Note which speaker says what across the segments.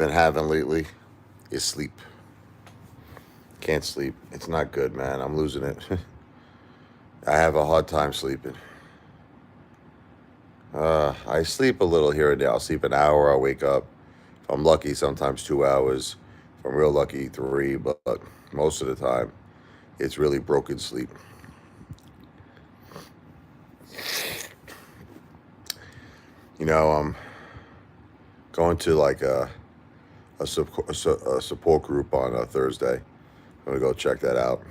Speaker 1: been having lately is sleep. Can't sleep. It's not good, man. I'm losing it. I have a hard time sleeping. I sleep a little here and there. I'll sleep an hour. I'll wake up. If I'm lucky, sometimes 2 hours. If I'm real lucky, three. But most of the time, it's really broken sleep. I'm going to like a support group on a Thursday. I'm going to go check that out.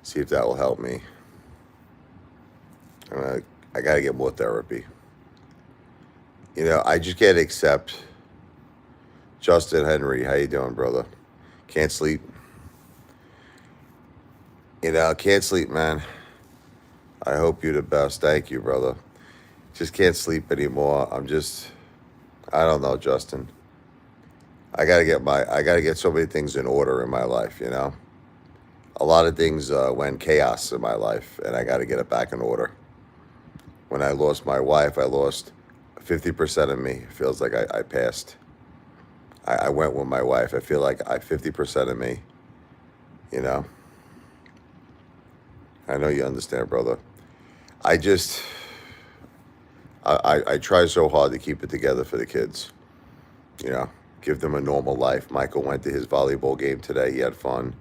Speaker 1: See if that will help me. Uh, I got to get more therapy. I just can't accept Justin Henry. How you doing, brother? Can't sleep. Can't sleep, man. I hope you're the best. Thank you, brother. Just can't sleep anymore. I don't know, Justin. I gotta get so many things in order in my life. A lot of things went chaos in my life, and I got to get it back in order. When I lost my wife, I lost 50% of me. It feels like I passed. I went with my wife. I feel like 50% of me, you know. I know you understand, brother. I just, I try so hard to keep it together for the kids, you know, give them a normal life. Michael went to his volleyball game today. He had fun.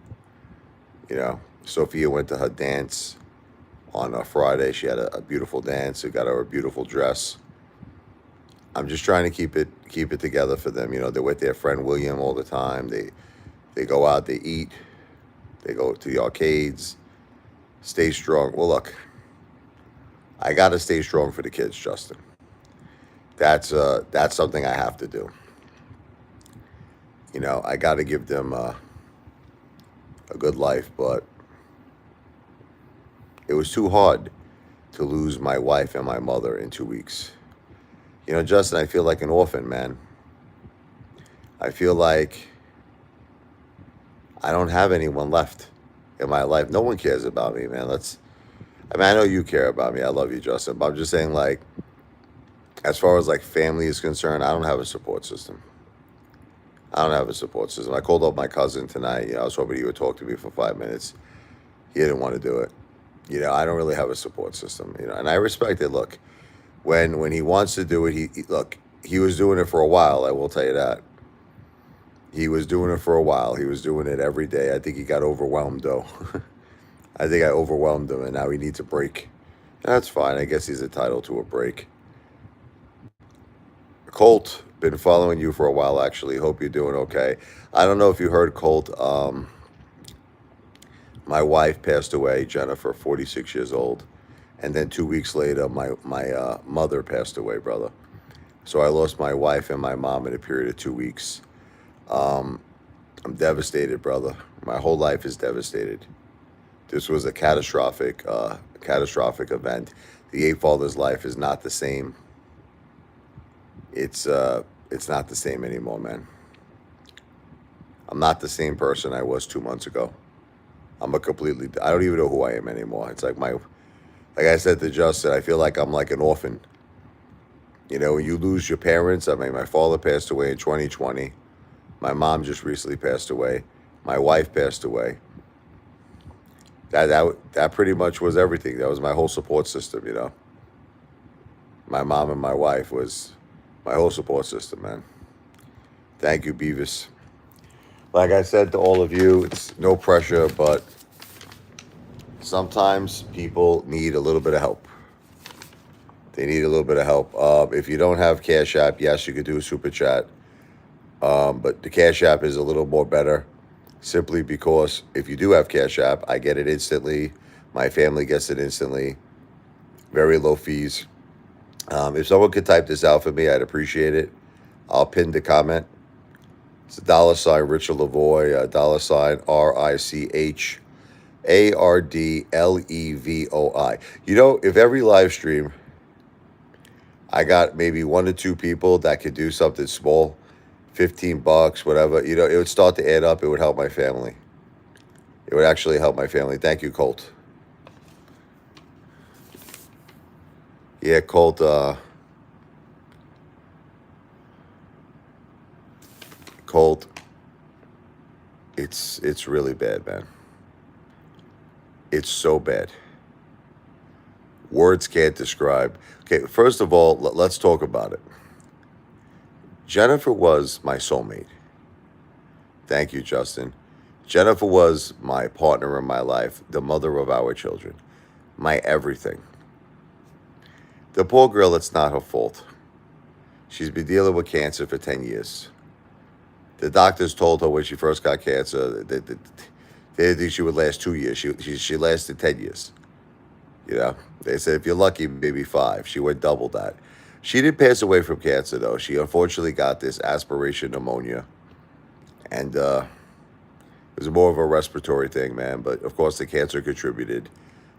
Speaker 1: Sophia went to her dance on a Friday. She had a beautiful dance. She got her a beautiful dress. I'm just trying to keep it together for them. They're with their friend William all the time. They go out, they eat, they go to the arcades, stay strong. Well, look, I got to stay strong for the kids, Justin. That's something I have to do. I got to give them a good life, but it was too hard to lose my wife and my mother in 2 weeks. Justin, I feel like an orphan, man. I feel like I don't have anyone left in my life. No one cares about me, man. I know you care about me. I love you, Justin. But I'm just saying, like, as far as like family is concerned, I don't have a support system. I don't have a support system. I called up my cousin tonight. I was hoping he would talk to me for 5 minutes. He didn't want to do it. I don't really have a support system. And I respect it. Look, when he wants to do it, look. He was doing it for a while. I will tell you that. He was doing it for a while. He was doing it every day. I think he got overwhelmed, though. I think I overwhelmed him, and now he needs a break. And that's fine. I guess he's entitled to a break. Colt, been following you for a while, actually. Hope you're doing okay. I don't know if you heard, Colt. My wife passed away, Jennifer, 46 years old. And then 2 weeks later, my mother passed away, brother. So I lost my wife and my mom in a period of 2 weeks. Um, I'm devastated, brother. My whole life is devastated. This was a catastrophic event. The Apefather's life is not the same. It's not the same anymore, man. I'm not the same person I was 2 months ago. I don't even know who I am anymore. It's like I said to Justin, I feel like I'm like an orphan. When you lose your parents, I mean, my father passed away in 2020. My mom just recently passed away. My wife passed away. That pretty much was everything. That was my whole support system. My mom and my wife was my whole support system, man. Thank you, Beavis. Like I said to all of you, it's no pressure, but sometimes people need a little bit of help. They need a little bit of help. If you don't have Cash App, yes, you could do a super chat. But the Cash App is a little more better simply because if you do have Cash App, I get it instantly. My family gets it instantly. Very low fees. If someone could type this out for me, I'd appreciate it. I'll pin the comment. It's $ Richard Lavoy, $ RICHARDLEVOI. If every live stream I got maybe 1 to 2 people that could do something small, $15, whatever, it would start to add up. It would help my family. It would actually help my family. Thank you, Colt. Yeah, Colt. Colt, it's really bad, man. It's so bad. Words can't describe. Okay, first of all, let's talk about it. Jennifer was my soulmate. Thank you, Justin. Jennifer was my partner in my life, the mother of our children, my everything. The poor girl, it's not her fault. She's been dealing with cancer for 10 years. The doctors told her when she first got cancer that they didn't think she would last 2 years. She lasted 10 years. You know, they said if you're lucky, maybe 5. She went double that. She didn't pass away from cancer, though. She unfortunately got this aspiration pneumonia. And it was more of a respiratory thing, man. But of course, the cancer contributed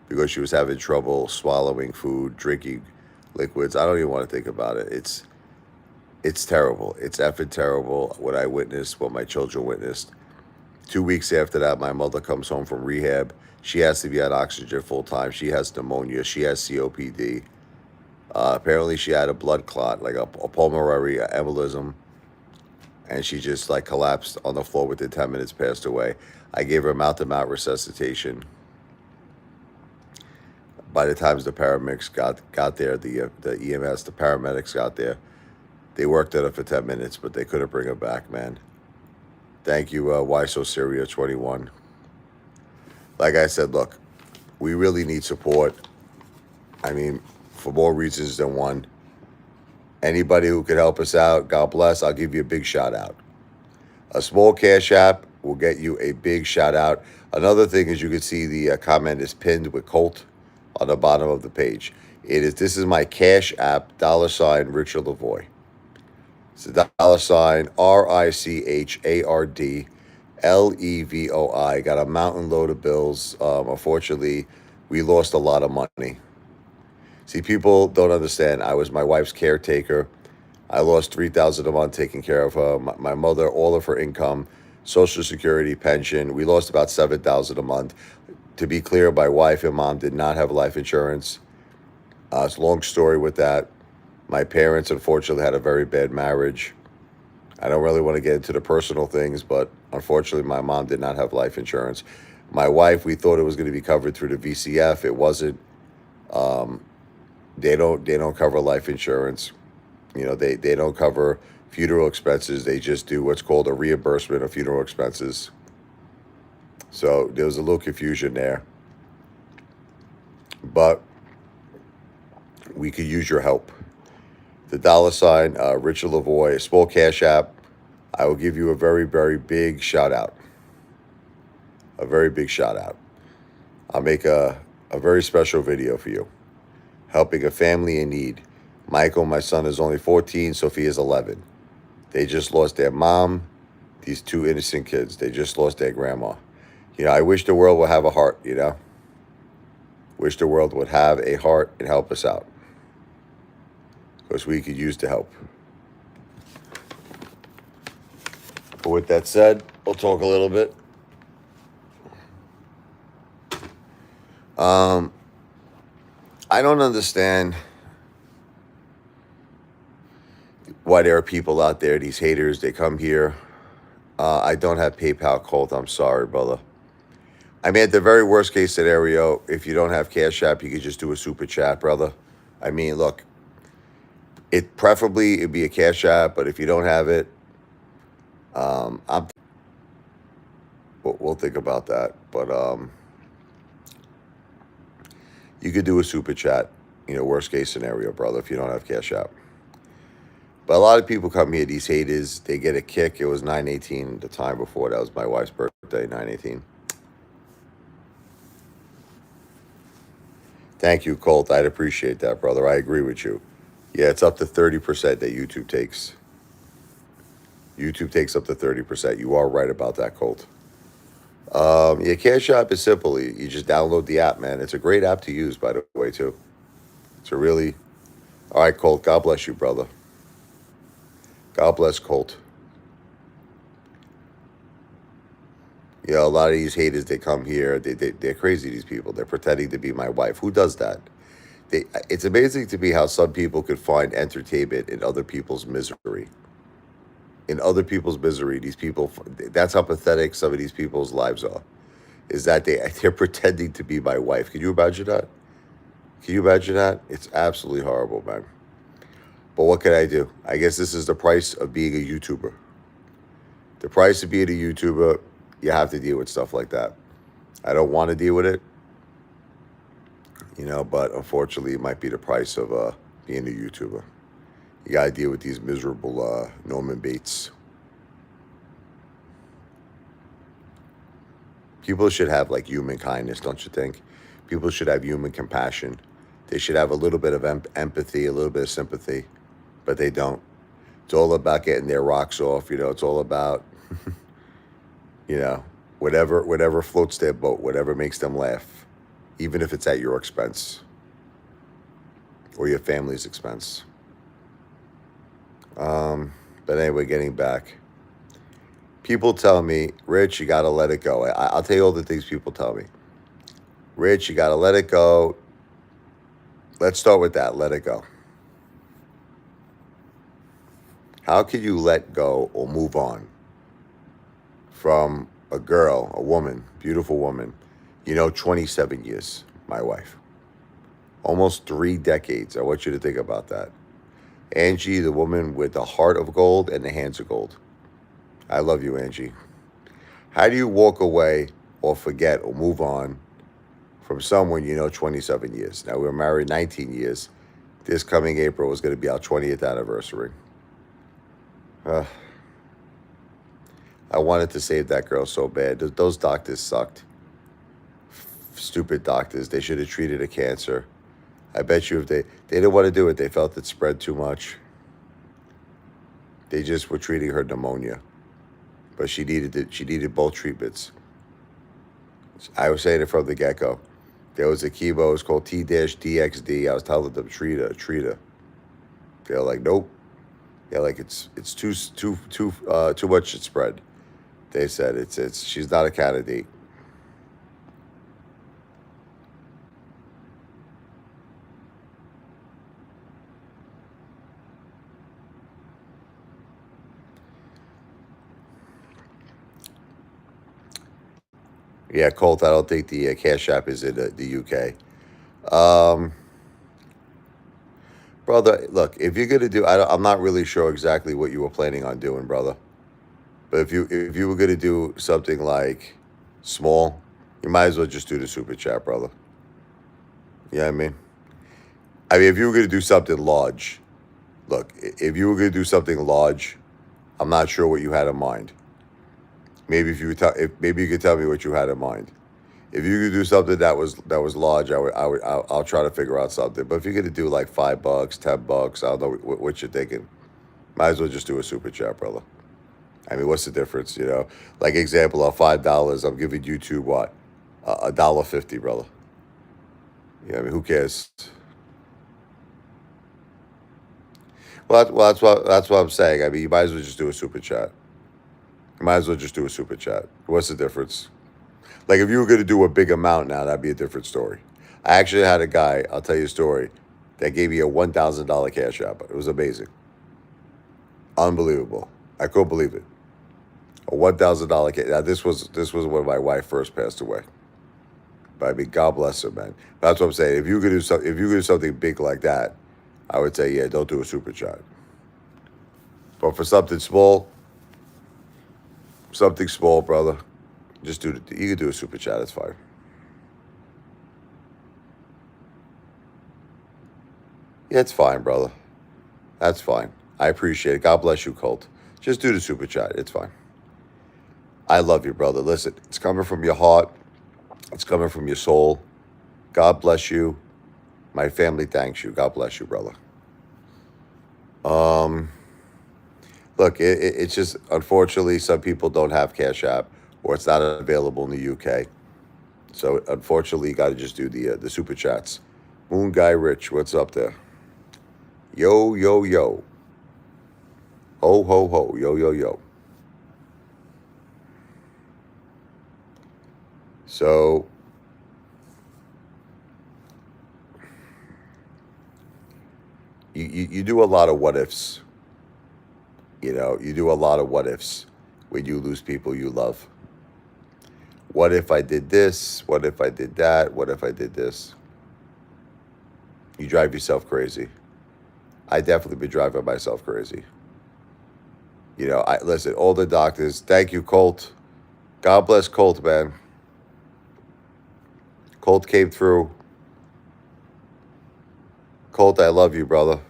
Speaker 1: because she was having trouble swallowing food, drinking liquids. I don't even want to think about it. It's terrible. It's effing terrible what I witnessed, what my children witnessed. 2 weeks after that, my mother comes home from rehab. She has to be on oxygen full time. She has pneumonia. She has COPD. Apparently, she had a blood clot, like a pulmonary embolism, and she just like collapsed on the floor within 10 minutes, passed away. I gave her mouth-to-mouth resuscitation. By the time the paramedics got there, the EMS, the paramedics got there, they worked at her for 10 minutes, but they couldn't bring her back, man. Thank you, Why So Syria 21. Like I said, look, we really need support. I mean, for more reasons than one. Anybody who could help us out, God bless. I'll give you a big shout out. A small cash app will get you a big shout out. Another thing is you can see the comment is pinned with Colt on the bottom of the page. This is my cash app, $ Richard Lavoie. It's a $ RICHARD LEVOI. Got a mountain load of bills. Unfortunately, we lost a lot of money. See, people don't understand. I was my wife's caretaker. I lost $3,000 a month taking care of her. My mother, all of her income, Social Security, pension. We lost about $7,000 a month. To be clear, my wife and mom did not have life insurance. It's a long story with that. My parents, unfortunately, had a very bad marriage. I don't really want to get into the personal things, but unfortunately, my mom did not have life insurance. My wife, we thought it was going to be covered through the VCF. It wasn't. They don't cover life insurance. You know, they don't cover funeral expenses. They just do what's called a reimbursement of funeral expenses. So there was a little confusion there. But we could use your help. The $ Richard Lavoie, small cash app. I will give you a very, very big shout out. A very big shout out. I'll make a very special video for you. Helping a family in need. Michael, my son, is only 14. Sophia is 11. They just lost their mom. These 2 innocent kids. They just lost their grandma. You know, I wish the world would have a heart, you know. Wish the world would have a heart and help us out. Because we could use the help. But with that said, we'll talk a little bit. I don't understand why there are people out there, these haters, they come here. I don't have PayPal, Colt. I'm sorry, brother. I mean, at the very worst case scenario, if you don't have Cash App, you could just do a super chat, brother. I mean, look, it'd be a Cash App, but if you don't have it, we'll think about that. But you could do a super chat, you know, worst case scenario, brother, if you don't have Cash App. But a lot of people come here, these haters, they get a kick. It was 9/18 the time before. That was my wife's birthday, 9/18. Thank you, Colt. I'd appreciate that, brother. I agree with you. Yeah, it's up to 30% that YouTube takes. YouTube takes up to 30%. You are right about that, Colt. Yeah, Cash App is simple. You just download the app, man. It's a great app to use, by the way, too. It's a really... All right, Colt. God bless you, brother. God bless Colt. You know, a lot of these haters, they come here. They're crazy, these people. They're pretending to be my wife. Who does that? It's amazing to me how some people could find entertainment in other people's misery. in other people's misery. These people, that's how pathetic some of these people's lives are. Is that they're pretending to be my wife. Can you imagine that? Can you imagine that? It's absolutely horrible, man. But what can I do? I guess this is the price of being a YouTuber. The price of being a YouTuber, you have to deal with stuff like that. I don't want to deal with it, but unfortunately, it might be the price of being a YouTuber. You got to deal with these miserable Norman Bates. People should have like human kindness, don't you think? People should have human compassion. They should have a little bit of empathy, a little bit of sympathy, but they don't. It's all about getting their rocks off. It's all about, you know, whatever floats their boat, whatever makes them laugh, even if it's at your expense or your family's expense. But anyway, getting back. People tell me, Rich, you got to let it go. I'll tell you all the things people tell me. Rich, you got to let it go. Let's start with that. Let it go. How can you let go or move on from a girl, a woman, beautiful woman, 27 years, my wife, almost 3 decades. I want you to think about that. Angie, the woman with the heart of gold and the hands of gold. I love you, Angie. How do you walk away or forget or move on from someone 27 years? Now, we were married 19 years. This coming April is going to be our 20th anniversary. I wanted to save that girl so bad. Those doctors sucked. Stupid doctors. They should have treated a cancer. I bet you if they didn't want to do it, they felt it spread too much. They just were treating her pneumonia. But she needed it. She needed both treatments. I was saying it from the get-go. There was a chemo. It was called T-DXD. I was telling them, treat her. They're like, nope. They're like, it's too much to spread. They said she's not a candidate. Yeah, Colt, I don't think the Cash App is in the UK. Um, Brother, look, if you're gonna do, I'm not really sure exactly what you were planning on doing, brother. But if you were gonna do something like small, you might as well just do the super chat, brother. You know what I mean? I mean, if you were gonna do something large, look, if you were gonna do something large, I'm not sure what you had in mind. Maybe maybe you could tell me what you had in mind. If you could do something that was large, I'll try to figure out something. But if you're gonna do like $5, $10, I don't know what you're thinking. Might as well just do a super chat, brother. I mean, what's the difference? Like example of $5, I'm giving YouTube what, $1.50, brother. I mean, who cares? Well, that's what I'm saying. I mean, you might as well just do a super chat. You might as well just do a super chat. What's the difference? Like if you were going to do a big amount now, that'd be a different story. I actually had a guy, I'll tell you a story, that gave me a $1,000 Cash App. It was amazing. Unbelievable. I couldn't believe it. A $1,000 Cash. Now this was when my wife first passed away. But I mean, God bless her, man. But that's what I'm saying. If you could do something big like that, I would say, yeah, don't do a super chat. But for something small, brother, just you can do a super chat. It's fine. Yeah, it's fine, brother. That's fine. I appreciate it. God bless you, Colt. Just do the super chat. It's fine. I love you, brother. Listen, it's coming from your heart. It's coming from your soul. God bless you. My family thanks you. God bless you, brother. Um, Look, it's just unfortunately some people don't have Cash App or it's not available in the UK. So unfortunately, you got to just do the super chats. Moon Guy Rich, what's up there? Yo, yo, yo. Ho, ho, ho. Yo, yo, yo. So you do a lot of what ifs. You know, you do a lot of what ifs when you lose people you love. What if I did this? What if I did that? What if I did this? You drive yourself crazy. I definitely been driving myself crazy. You know, I listen, all the doctors, thank you, Colt. God bless Colt, man. Colt came through. Colt, I love you, brother.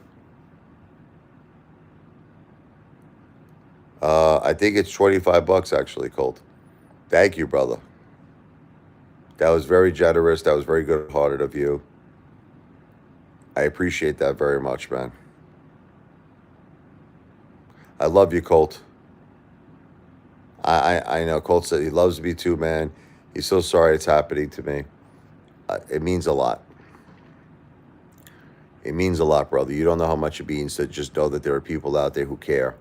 Speaker 1: I think it's $25 actually, Colt. Thank you, brother. That was very generous. That was very good hearted of you. I appreciate that very much, man. I love you, Colt. I know Colt said he loves me too, man. He's so sorry it's happening to me. It means a lot. It means a lot, brother. You don't know how much it means to just know that there are people out there who care.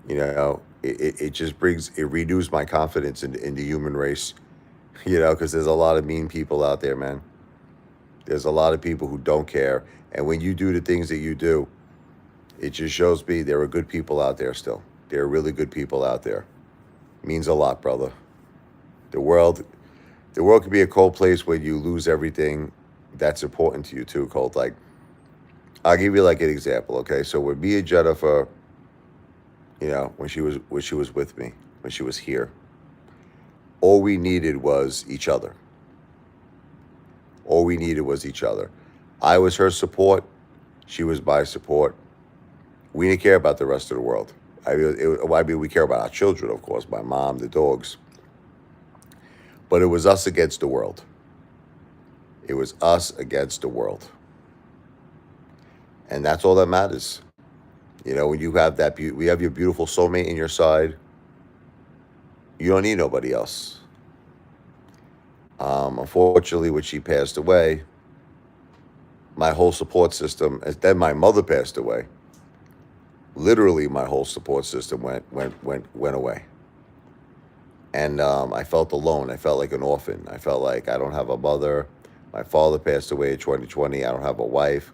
Speaker 1: You know, it just brings, it renews my confidence in the human race, you know, because there's a lot of mean people out there, man. There's a lot of people who don't care. And when you do the things that you do, it just shows me there are good people out there still. There are really good people out there. It means a lot, brother. The world, the world can be a cold place when you lose everything that's important to you too, Colt. Like, I'll give you like an example, okay? So when me and Jennifer, you know, when she was with me, when she was here, all we needed was each other. All we needed was each other. I was her support. She was my support. We didn't care about the rest of the world. I mean, we care about our children, of course, my mom, the dogs. But it was us against the world. It was us against the world. And that's all that matters. You know, when you have that, we have your beautiful soulmate in your side, you don't need nobody else. Unfortunately, when she passed away, my whole support system, then my mother passed away. Literally, my whole support system went away. And I felt alone. I felt like an orphan. I felt like I don't have a mother. My father passed away in 2020. I don't have a wife.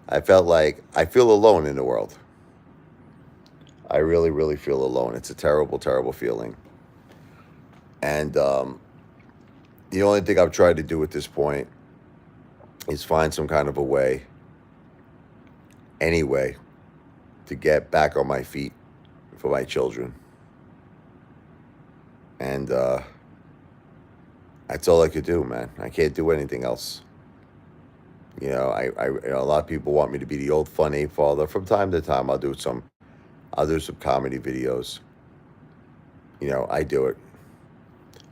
Speaker 1: I felt like I feel alone in the world. I really, really feel alone. It's a terrible, terrible feeling. And the only thing I've tried to do at this point is find some kind of a way, anyway, to get back on my feet for my children. And that's all I could do, man. I can't do anything else. You know, you know, a lot of people want me to be the old fun Apefather. From time to time, I'll do some comedy videos. You know, I do it.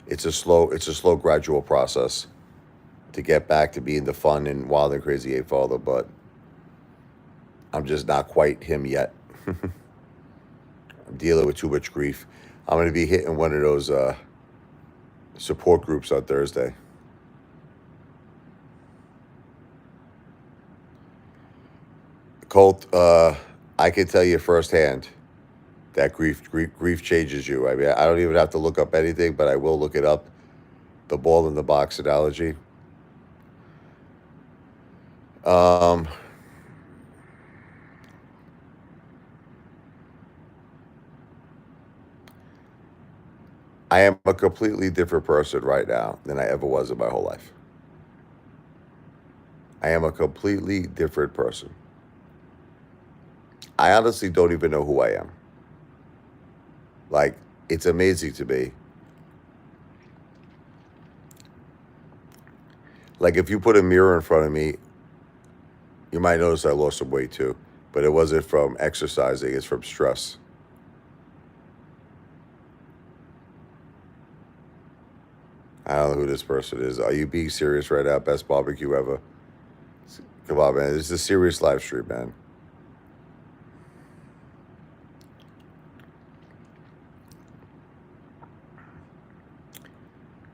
Speaker 1: It's a slow, gradual process to get back to being the fun and wild and crazy Apefather, but I'm just not quite him yet. I'm dealing with too much grief. I'm going to be hitting one of those support groups on Thursday. Colt, I can tell you firsthand that grief changes you. I mean, I don't even have to look up anything, but I will look it up. The ball in the box analogy. Um, I am a completely different person right now than I ever was in my whole life. I am a completely different person. I honestly don't even know who I am. Like, it's amazing to me. Like, if you put a mirror in front of me, you might notice I lost some weight too, but it wasn't from exercising, it's from stress. I don't know who this person is. Are you being serious right now? Best barbecue ever. Come on, man. This is a serious live stream, man.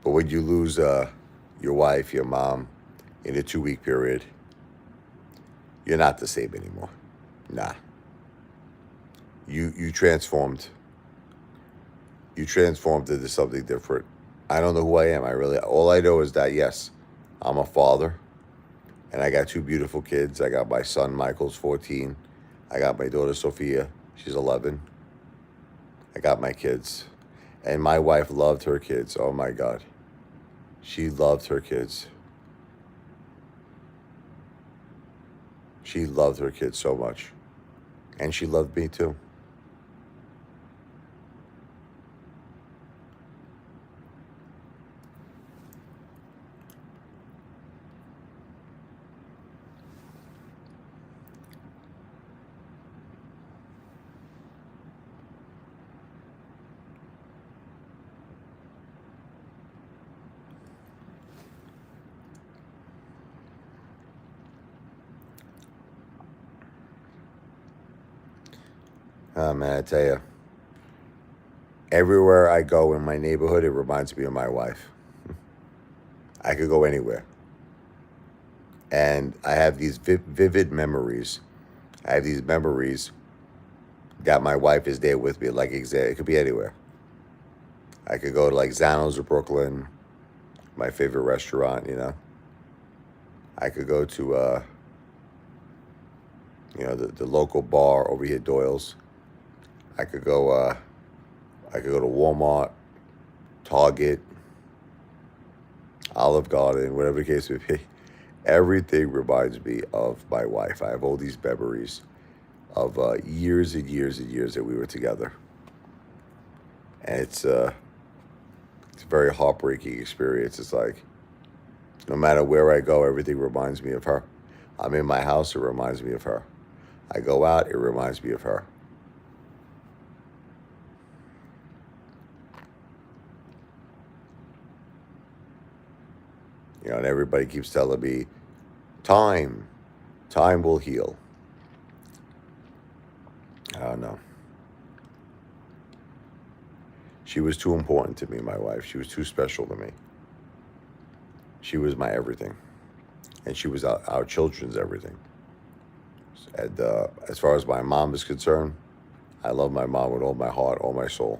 Speaker 1: But when you lose your wife, your mom, in a 2 week period, you're not the same anymore. Nah. You transformed. You transformed into something different. I don't know who I am. All I know is that yes, I'm a father, and I got two beautiful kids. I got my son Michael's 14. I got my daughter Sophia. She's 11. I got my kids. And my wife loved her kids. Oh my God. She loved her kids. She loved her kids so much. And she loved me too. Oh man, I tell you, everywhere I go in my neighborhood, it reminds me of my wife. I could go anywhere. And I have these vivid memories. I have these memories that my wife is there with me. Like, it could be anywhere. I could go to like Zano's or Brooklyn, my favorite restaurant, you know. I could go to, the local bar over here, Doyle's. I could go, I could go to Walmart, Target, Olive Garden, whatever the case may be. Everything reminds me of my wife. I have all these memories of years and years and years that we were together, and it's a very heartbreaking experience. It's like no matter where I go, everything reminds me of her. I'm in my house, it reminds me of her. I go out, it reminds me of her. And everybody keeps telling me, time will heal. I don't know. She was too important to me, my wife. She was too special to me. She was my everything. And she was our children's everything. And as far as my mom is concerned, I love my mom with all my heart, all my soul.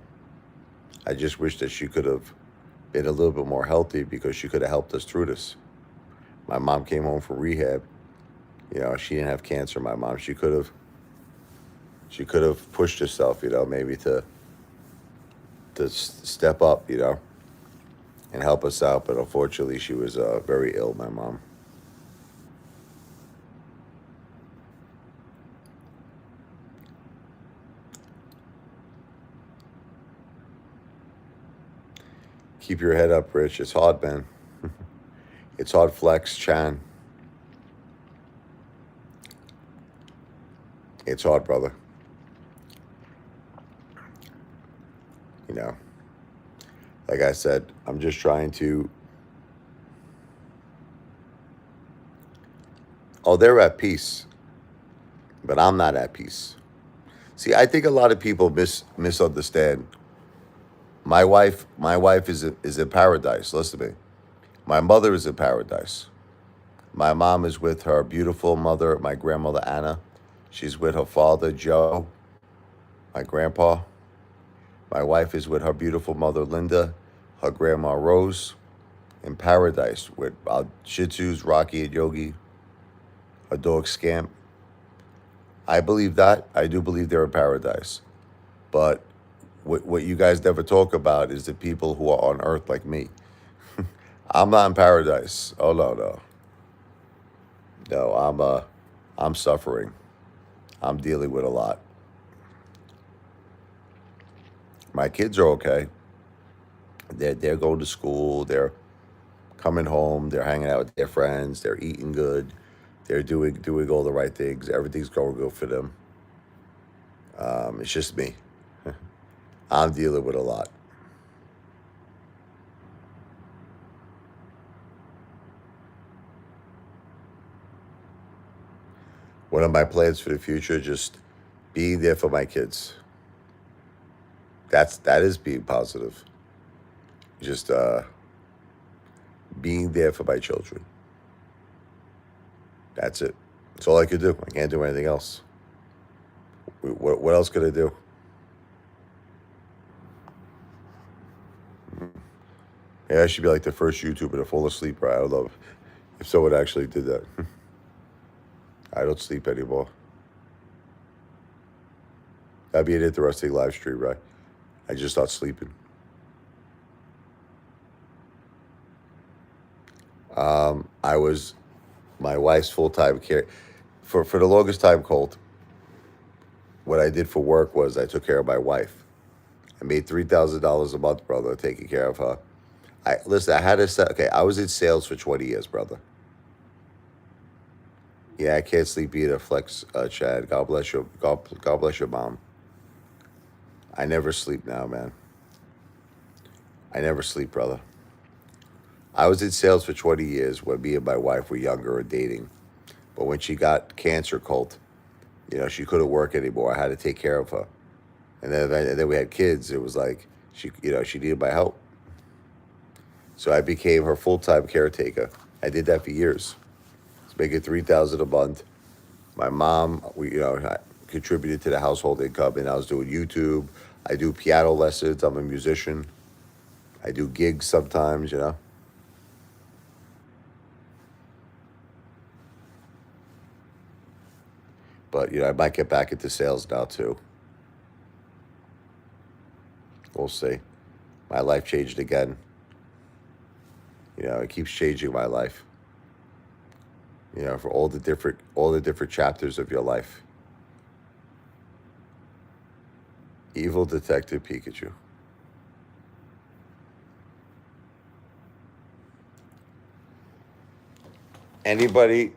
Speaker 1: I just wish that she could have been a little bit more healthy because she could have helped us through this. My mom came home from rehab. She didn't have cancer. My mom, she could have pushed herself, maybe to step up, and help us out. But unfortunately, she was very ill, my mom. Keep your head up, Rich. It's hard, man. It's hard, Flex, Chan. It's hard, brother. Like I said, I'm just trying to. Oh, they're at peace, but I'm not at peace. See, I think a lot of people misunderstand. My wife is in paradise. Listen to me. My mother is in paradise. My mom is with her beautiful mother, my grandmother Anna. She's with her father Joe, my grandpa. My wife is with her beautiful mother Linda, her grandma Rose, in paradise with our Shih Tzus, Rocky and Yogi, her dog Scamp. I believe that. I do believe they're in paradise. But what you guys never talk about is the people who are on earth like me. I'm not in paradise. Oh no, no. No, I'm suffering. I'm dealing with a lot. My kids are okay. They're going to school, they're coming home, they're hanging out with their friends, they're eating good, they're doing all the right things. Everything's going good for them. It's just me. I'm dealing with a lot. One of my plans for the future, just being there for my kids. That is being positive. Just being there for my children. That's it. That's all I could do. I can't do anything else. What else could I do? Yeah, I should be like the first YouTuber to fall asleep. Right? I would love if someone actually did that. I don't sleep anymore. That'd be an interesting live stream, right? I just start sleeping. I was my wife's full time care for the longest time. Colt. What I did for work was I took care of my wife. I made $3,000 a month, brother, taking care of her. I listen. I had to set. Okay, I was in sales for 20 years, brother. Yeah, I can't sleep either. Flex, Chad. God bless you. God bless your mom. I never sleep now, man. I never sleep, brother. I was in sales for 20 years when me and my wife were younger and dating. But when she got cancer, Colt, she couldn't work anymore. I had to take care of her. And then we had kids. It was like she needed my help. So I became her full time caretaker. I did that for years. I was making 3,000 a month. My mom, I contributed to the household income, and I was doing YouTube. I do piano lessons. I'm a musician. I do gigs sometimes. But I might get back into sales now too. We'll see. My life changed again. It keeps changing my life. For all the different chapters of your life. Evil Detective Pikachu. Anybody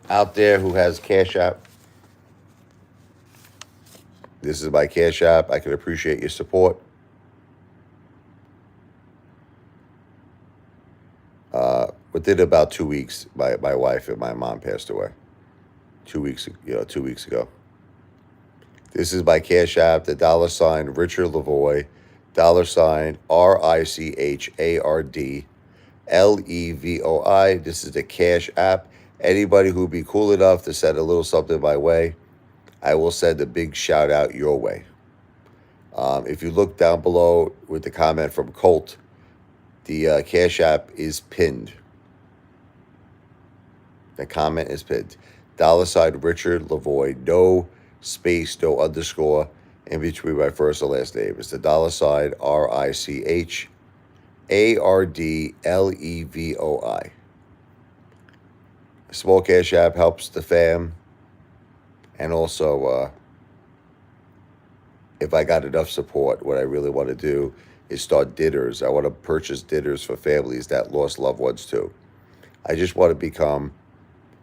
Speaker 1: out there who has Cash App? This is my Cash App. I can appreciate your support. Within about 2 weeks, my wife and my mom passed away. 2 weeks, 2 weeks ago. This is my Cash App, the $ Richard Lavoy, $RICHARD This is the Cash App. Anybody who'd be cool enough to send a little something my way, I will send a big shout out your way. If you look down below with the comment from Colt, the Cash App is pinned. The comment is pinned. $ Richard Lavoy. No space, no underscore in between my first and last name. It's the $ RICHARDLEVOI. A small Cash App helps the fam. And also, if I got enough support, what I really want to do is start dinners. I want to purchase dinners for families that lost loved ones too. I just want to become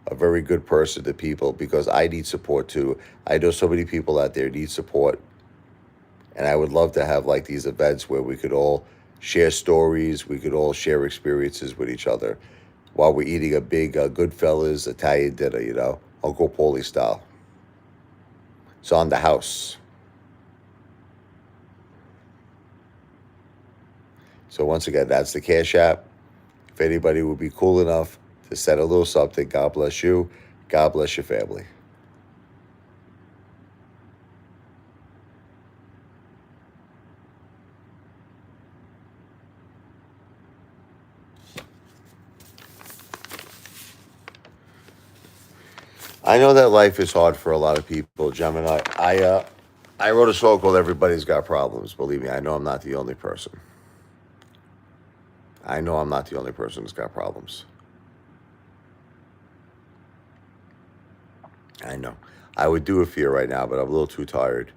Speaker 1: a very good person to people because I need support too. I know so many people out there need support. And I would love to have like these events where we could all share stories, we could all share experiences with each other while we're eating a big Goodfellas Italian dinner, Uncle Paulie style. It's on the house. So once again, that's the Cash App. If anybody would be cool enough to send a little something, God bless you. God bless your family. I know that life is hard for a lot of people, Gemini. I wrote a song called "Everybody's Got Problems." Believe me, I know I'm not the only person. I know I'm not the only person who's got problems. I know. I would do it for you right now, but I'm a little too tired.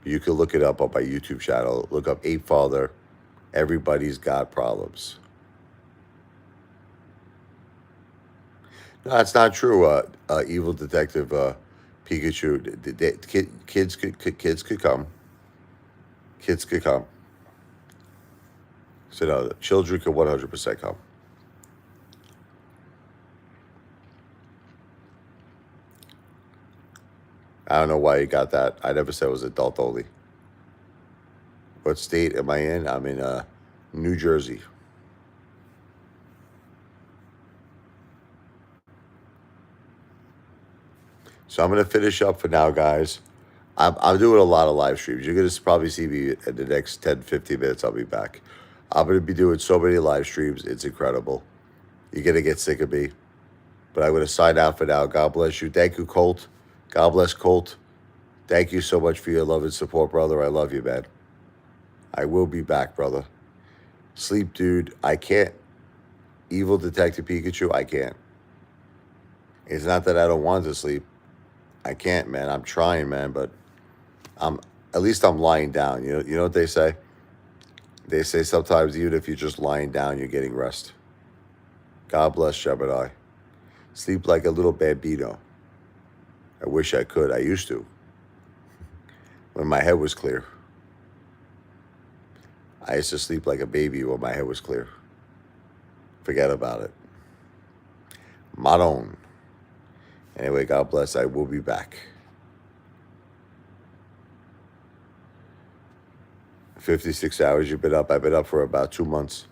Speaker 1: You can look it up on my YouTube channel. Look up Apefather. Everybody's got problems. No, that's not true. Evil Detective Pikachu. Kids could come. Kids could come. So no, children could 100% come. I don't know why you got that. I never said it was adult only. What state am I in? I'm in New Jersey. So I'm going to finish up for now, guys. I'm doing a lot of live streams. You're going to probably see me in the next 10, 15 minutes. I'll be back. I'm going to be doing so many live streams. It's incredible. You're going to get sick of me. But I'm going to sign out for now. God bless you. Thank you, Colt. God bless Colt. Thank you so much for your love and support, brother. I love you, man. I will be back, brother. Sleep, dude. I can't. Evil Detective Pikachu, I can't. It's not that I don't want to sleep. I can't, man. I'm trying, man, but I'm at least I'm lying down. You know what they say? They say sometimes even if you're just lying down, you're getting rest. God bless Gemini. Sleep like a little bambino. I wish I could. I used to. When my head was clear. I used to sleep like a baby when my head was clear. Forget about it. Maron. Anyway, God bless. I will be back. 56 hours you've been up. I've been up for about 2 months.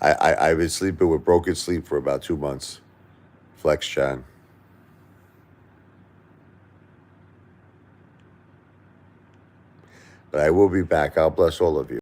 Speaker 1: I've been sleeping with broken sleep for about 2 months. Flex Chan. But I will be back. God bless all of you.